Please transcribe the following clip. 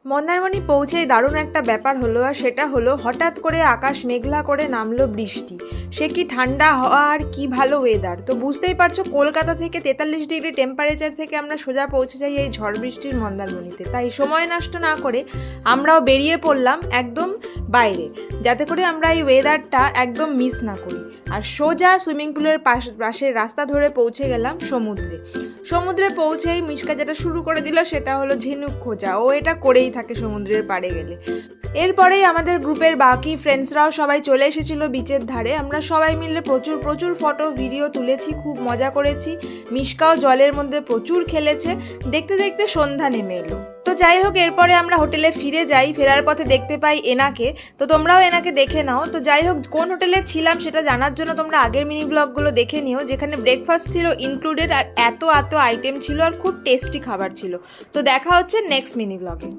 মন্দারমণি পৌঁছেই দারুণ একটা ব্যাপার হলো, আর সেটা হলো হঠাৎ করে আকাশ মেঘলা করে নামলো বৃষ্টি। সে কি ঠান্ডা হওয়া আর কি ভালো ওয়েদার! তো বুঝতেই পারছো, কলকাতা থেকে 43 ডিগ্রি টেম্পারেচার থেকে আমরা সোজা পৌঁছে যাই এই ঝড় বৃষ্টির মন্দারমণিতে। তাই সময় নষ্ট না করে আমরাও বেরিয়ে পড়লাম একদম বাইরে, যাতে করে আমরা এই ওয়েদারটা একদম মিস না করি। আর সোজা সুইমিং পুলের পাশের রাস্তা ধরে পৌঁছে গেলাম সমুদ্রে। সমুদ্রে পৌঁছেই মিশকা যেটা শুরু করে দিল সেটা হলো ঝিনুক খোঁজা। ও এটা করেই থাকে সমুদ্রের পাড়ে গেলে। এরপরেই আমাদের গ্রুপের বাকি ফ্রেন্ডসরাও সবাই চলে এসেছিল বিচের ধারে। আমরা সবাই মিলে প্রচুর প্রচুর ফটো ভিডিও তুলেছি, খুব মজা করেছি। মিশকাও জলের মধ্যে প্রচুর খেলেছে। দেখতে দেখতে সন্ধ্যা নেমে এলো। তো যাই হোক, এরপরে আমরা হোটেলে ফিরে যাই। ফেরার পথে দেখতে পাই এনাকে। তো তোমরাও এনাকে দেখে নাও। তো যাই হোক, কোন হোটেলে ছিলাম সেটা জানার জন্য তোমরা আগের মিনি ব্লগগুলো দেখে নিও, যেখানে ব্রেকফাস্ট ছিল ইনক্লুডেড, আর এত এত আইটেম ছিল, আর খুব টেস্টি খাবার ছিল। তো দেখা হচ্ছে নেক্সট মিনি ব্লগে।